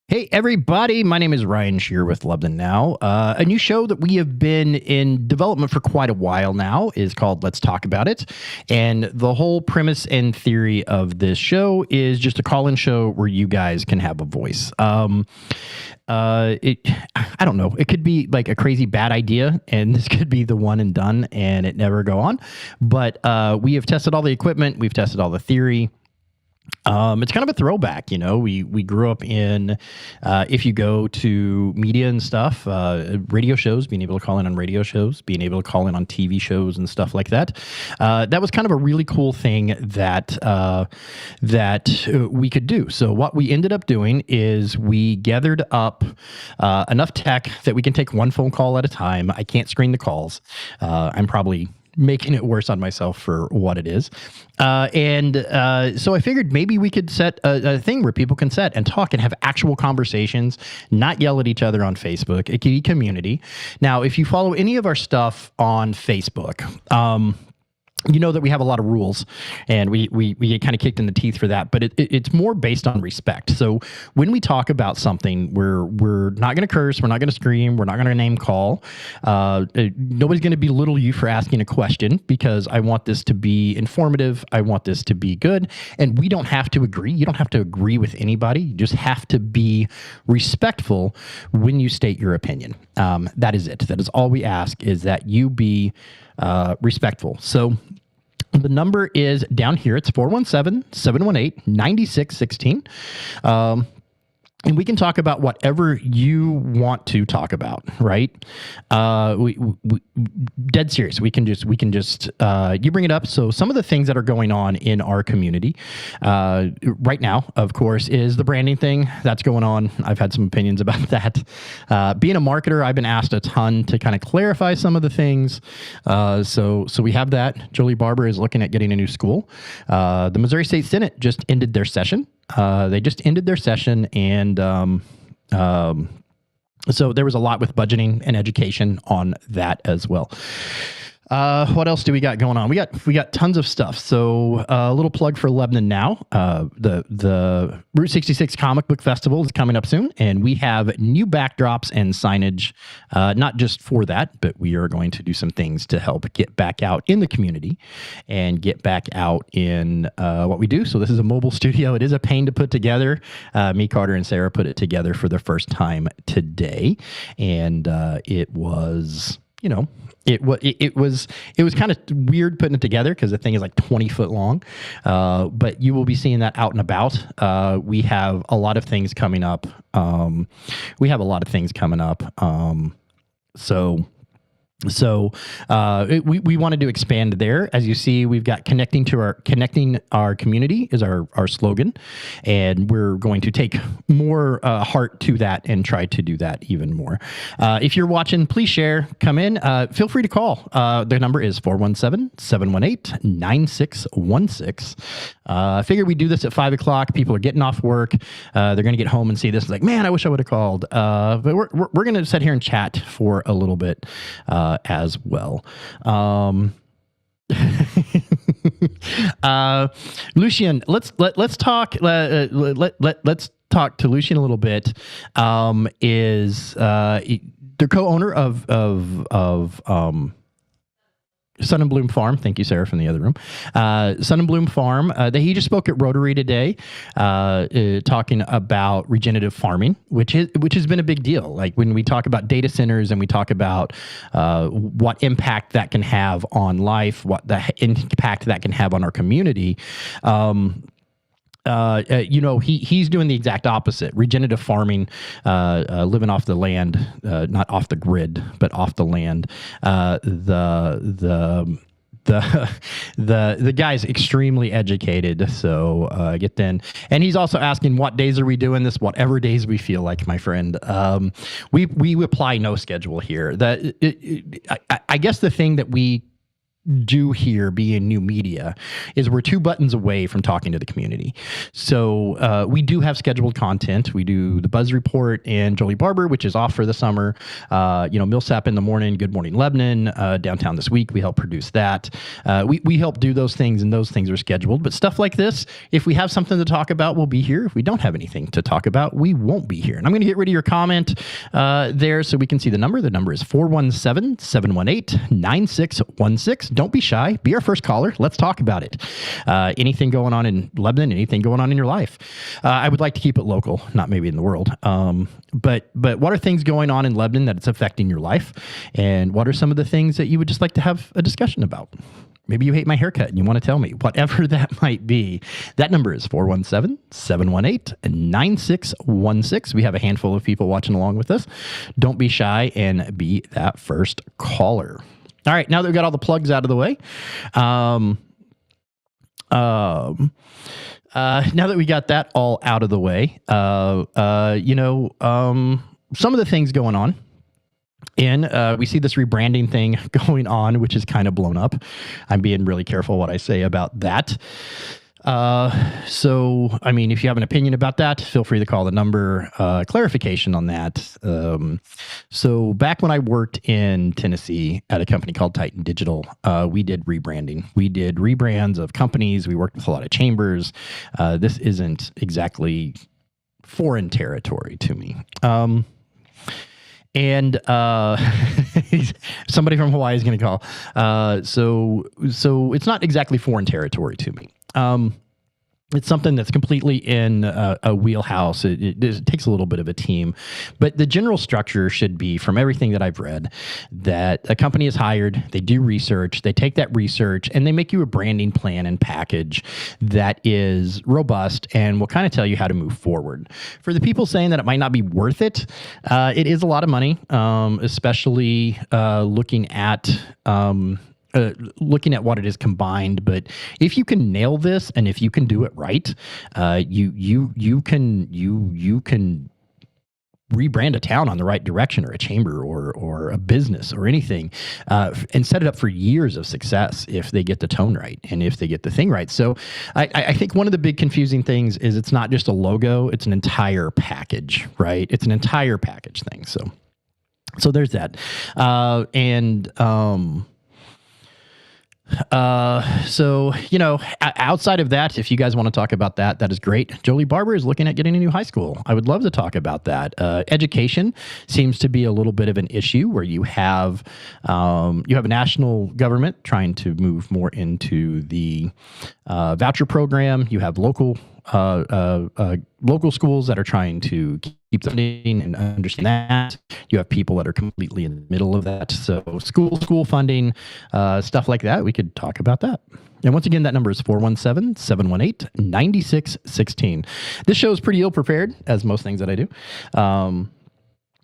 Hey everybody, my name is Ryan Shear with Lubden Now. A new show that we have been in development for quite a while now is called Let's Talk About It. And the whole premise and theory of this show is just a call-in show where you guys can have a voice. I don't know. It could be like a crazy bad idea, and this could be the one and done, and it never go on. But we have tested all the equipment. We've tested all the theory. It's kind of a throwback, we grew up in, if you go to media and stuff, radio shows, being able to call in on radio shows, being able to call in on TV shows and stuff like that. That was kind of a really cool thing that we could do. So what we ended up doing is we gathered up enough tech that we can take one phone call at a time. I can't screen the calls. I'm probably making it worse on myself for what it is. So I figured maybe we could set a thing where people can set and talk and have actual conversations, not yell at each other on Facebook. It can be community. Now, if you follow any of our stuff on Facebook, you know that we have a lot of rules, and we get kind of kicked in the teeth for that, but it's more based on respect. So when we talk about something, we're not going to curse, we're not going to scream, we're not going to name call. Nobody's going to belittle you for asking a question, because I want this to be informative. I want this to be good, and we don't have to agree. You don't have to agree with anybody. You just have to be respectful when you state your opinion. That is it. That is all we ask, is that you be respectful. So the number is down here. It's 417-718-9616. And we can talk about whatever you want to talk about, right? We dead serious. We can just you bring it up. So some of the things that are going on in our community right now, of course, is the branding thing that's going on. I've had some opinions about that. Being a marketer, I've been asked a ton to kind of clarify some of the things. So we have that. Jolie Barber is looking at getting a new school. The Missouri State Senate just ended their session. They just ended their session, and so there was a lot with budgeting and education on that as well. What else do we got going on? We got tons of stuff. So a little plug for Lebanon Now. The Route 66 Comic Book Festival is coming up soon, and we have new backdrops and signage, not just for that, but we are going to do some things to help get back out in the community and get back out in what we do. So this is a mobile studio. It is a pain to put together. Me, Carter, and Sarah put it together for the first time today, and it was, it was kind of weird putting it together, because the thing is like 20 foot long. But you will be seeing that out and about. We have a lot of things coming up. We wanted to expand there. As you see, we've got connecting our community is our slogan, and we're going to take more heart to that and try to do that even more. If you're watching, please share, come in, feel free to call. The number is 417-718-9616. I figured we'd do this at 5 o'clock. People are getting off work. They're going to get home and see this. It's like, man, I wish I would have called. But we're going to sit here and chat for a little bit as well. Lucian, let's talk. Let's talk to Lucian a little bit. Is the co-owner of Sun and Bloom Farm. Thank you, Sarah, from the other room. Sun and Bloom Farm. He just spoke at Rotary today, talking about regenerative farming, which has been a big deal. Like when we talk about data centers and we talk about what impact that can have on life, what the impact that can have on our community. He's doing the exact opposite. Regenerative farming, living off the land, not off the grid, but off the land. The guy's extremely educated, so get then. And he's also asking, what days are we doing this? Whatever days we feel like, my friend. We apply no schedule here. I guess the thing that we do here being new media is we're 2 buttons away from talking to the community. So we do have scheduled content. We do the Buzz Report and Jolie Barber, which is off for the summer. Millsap in the morning, Good Morning Lebanon, Downtown This Week. We help produce that. We help do those things, and those things are scheduled. But stuff like this, if we have something to talk about, we'll be here. If we don't have anything to talk about, we won't be here. And I'm going to get rid of your comment there so we can see the number. The number is 417-718-9616. Don't be shy. Be our first caller. Let's talk about it. Anything going on in Lebanon, anything going on in your life. I would like to keep it local, not maybe in the world. But what are things going on in Lebanon that it's affecting your life? And what are some of the things that you would just like to have a discussion about? Maybe you hate my haircut and you want to tell me, whatever that might be. That number is 417-718-9616. We have a handful of people watching along with us. Don't be shy and be that first caller. All right, now that we've got all the plugs out of the way, now that we got that all out of the way, some of the things going on. And we see this rebranding thing going on, which is kind of blown up. I'm being really careful what I say about that. If you have an opinion about that, feel free to call the number. Clarification on that. So back when I worked in Tennessee at a company called Titan Digital, we did rebranding. We did rebrands of companies. We worked with a lot of chambers. This isn't exactly foreign territory to me. And somebody from Hawaii is going to call. So it's not exactly foreign territory to me. It's something that's completely in a wheelhouse. It takes a little bit of a team, but the general structure should be, from everything that I've read, that a company is hired, they do research, they take that research, and they make you a branding plan and package that is robust and will kind of tell you how to move forward. For the people saying that it might not be worth it, it is a lot of money, especially looking at what it is combined. But if you can nail this and if you can do it right, you can rebrand a town on the right direction, or a chamber, or a business, or anything, and set it up for years of success if they get the tone right and if they get the thing right. So I think one of the big confusing things is it's not just a logo, it's an entire package, right? It's an entire package thing. So there's that. Outside of that, if you guys want to talk about that, that is great. Jolie Barber is looking at getting a new high school. I would love to talk about that. Education seems to be a little bit of an issue where you have a national government trying to move more into the voucher program. You have local schools that are trying to keep funding and understand that. You have people that are completely in the middle of that. So school funding, stuff like that, we could talk about that. And once again, that number is 417-718-9616. This show is pretty ill prepared, as most things that I do.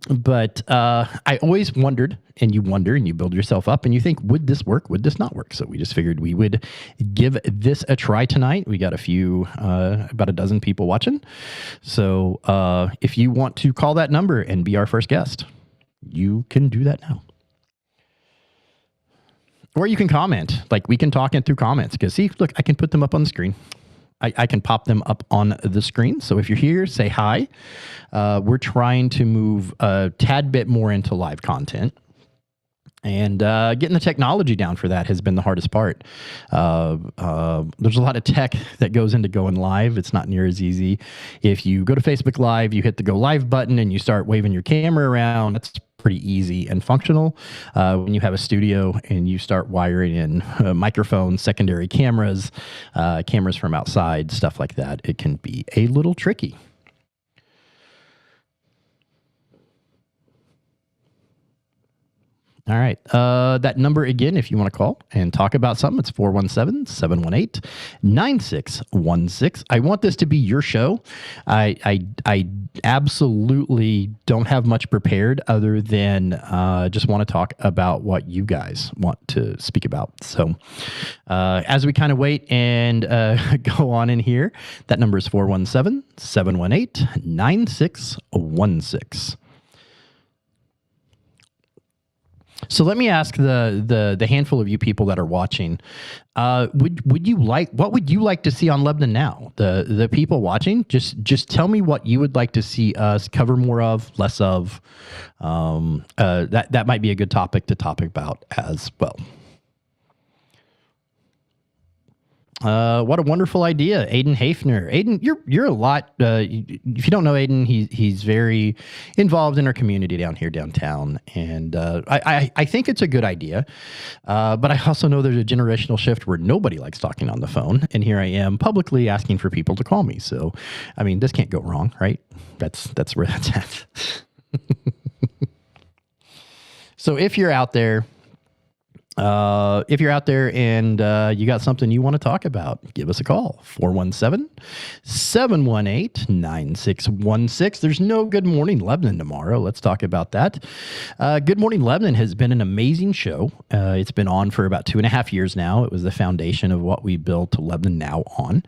But I always wondered, and you wonder and you build yourself up and you think, would this work? Would this not work? So we just figured we would give this a try tonight. We got about a dozen people watching. So if you want to call that number and be our first guest, you can do that now. Or you can comment. Like, we can talk it through comments, because see, look, I can put them up on the screen. I can pop them up on the screen. So if you're here, say hi. We're trying to move a tad bit more into live content. And getting the technology down for that has been the hardest part. There's a lot of tech that goes into going live. It's not near as easy. If you go to Facebook Live, you hit the go live button and you start waving your camera around. That's pretty easy and functional. When you have a studio and you start wiring in microphones, secondary cameras, cameras from outside, stuff like that, it can be a little tricky. All right. That number again, if you want to call and talk about something, it's 417-718-9616. I want this to be your show. I absolutely don't have much prepared other than just want to talk about what you guys want to speak about. So as we kind of wait and go on in here, that number is 417-718-9616. So let me ask the handful of you people that are watching, what would you like to see on Lebanon Now? The people watching, just tell me what you would like to see us cover more of, less of. That might be a good topic to talk about as well. What a wonderful idea, Aiden Hafner. Aiden, you're a lot. If you don't know Aiden, he's very involved in our community down here downtown, and I think it's a good idea. But I also know there's a generational shift where nobody likes talking on the phone, and here I am publicly asking for people to call me. So, I mean, this can't go wrong, right? That's where that's at. So if you're out there. And you got something you want to talk about, give us a call, 417-718-9616. There's no Good Morning Lebanon tomorrow. Let's talk about that. Good Morning Lebanon has been an amazing show. It's been on for about 2.5 years now. It was the foundation of what we built Lebanon Now on.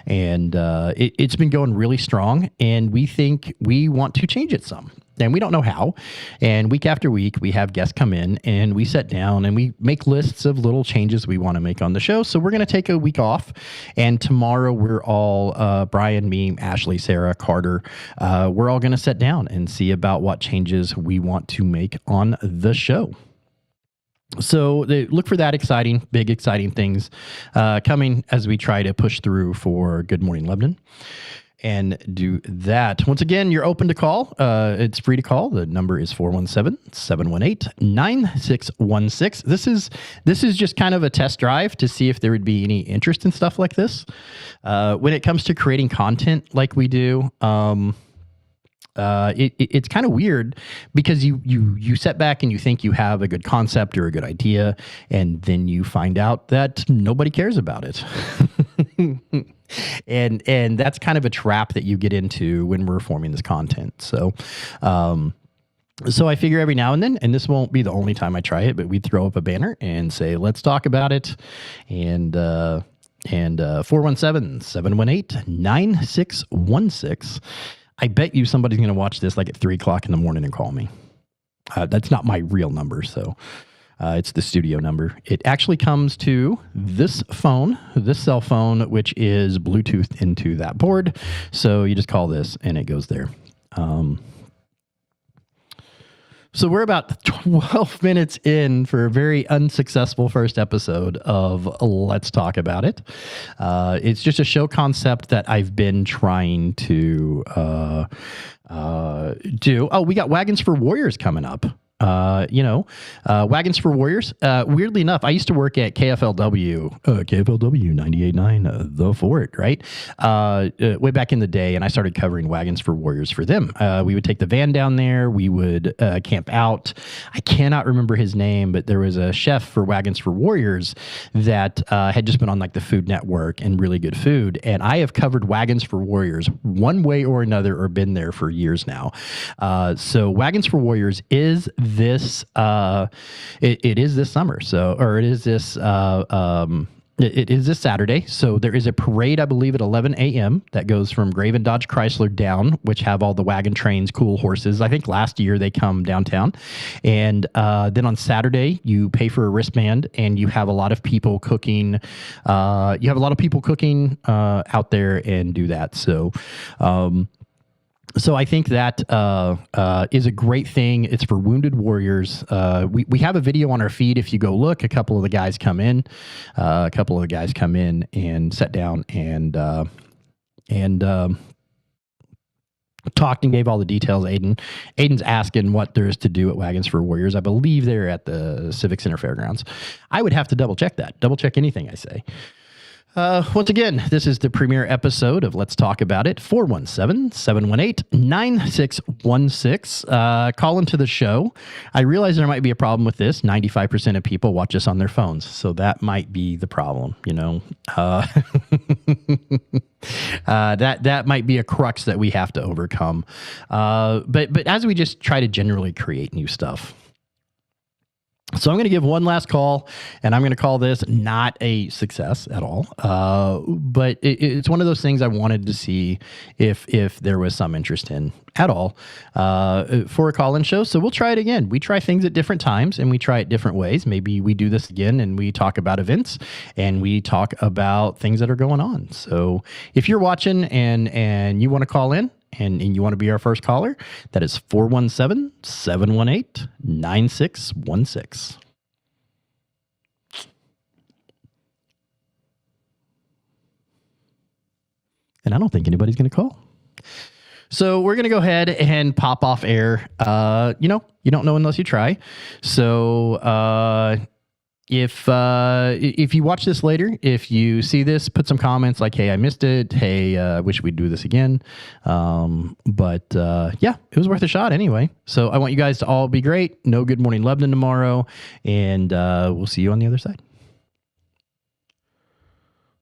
And it's been going really strong, and we think we want to change it some. And we don't know how. And week after week, we have guests come in and we sit down and we make lists of little changes we want to make on the show. So we're going to take a week off. And tomorrow we're all, Brian, me, Ashley, Sarah, Carter, we're all going to sit down and see about what changes we want to make on the show. So look for that big exciting things coming as we try to push through for Good Morning Lebanon. And do that. Once again, you're open to call. It's free to call. The number is 417-718-9616. This is just kind of a test drive to see if there would be any interest in stuff like this. When it comes to creating content like we do, it's kind of weird because you set back and you think you have a good concept or a good idea, and then you find out that nobody cares about it. And that's kind of a trap that you get into when we're forming this content. So I figure every now and then, and this won't be the only time I try it, but we'd throw up a banner and say, let's talk about it. And 417-718-9616. I bet you somebody's going to watch this like at 3:00 in the morning and call me. That's not my real number. So it's the studio number. It actually comes to this cell phone, which is Bluetooth into that board. So you just call this and it goes there. So we're about 12 minutes in for a very unsuccessful first episode of Let's Talk About It. It's just a show concept that I've been trying to do. Oh, we got Wagons for Warriors coming up. Wagons for Warriors. Weirdly enough, I used to work at KFLW 98.9, The Fort, right? Way back in the day, and I started covering Wagons for Warriors for them. We would take the van down there. We would camp out. I cannot remember his name, but there was a chef for Wagons for Warriors that had just been on like the Food Network and really good food. And I have covered Wagons for Warriors one way or another, or been there for years now. So Wagons for Warriors is this it is this summer, it is this Saturday. So there is a parade, I believe, at 11 a.m. that goes from Graven Dodge Chrysler down, which have all the wagon trains, cool horses. I think last year they come downtown. And then on Saturday, you pay for a wristband and you have a lot of people cooking. Out there and do that. So I think that is a great thing. It's for wounded warriors. We have a video on our feed. If you go look, a couple of the guys come in and sat down and talked and gave all the details. Aiden's asking what there is to do at Wagons for Warriors. I believe they're at the Civic Center Fairgrounds. I would have to double check anything I say. Once again, this is the premiere episode of Let's Talk About It, 417-718-9616. Call into the show. I realize there might be a problem with this. 95% of people watch us on their phones, so that might be the problem, that might be a crux that we have to overcome. But as we just try to generally create new stuff, So I'm going to give one last call, and I'm going to call this not a success at all. But it's one of those things I wanted to see if there was some interest in at all for a call-in show. So we'll try it again. We try things at different times, and we try it different ways. Maybe we do this again, and we talk about events, and we talk about things that are going on. So if you're watching and you want to call in, and you want to be our first caller, that is 417-718-9616. And I don't think anybody's going to call. So we're going to go ahead and pop off air. You don't know unless you try. So if you watch this later, if you see this, put some comments like, hey, I missed it. Hey, I wish we'd do this again. But yeah, it was worth a shot anyway. So I want you guys to all be great. No Good Morning Lebanon tomorrow. And we'll see you on the other side.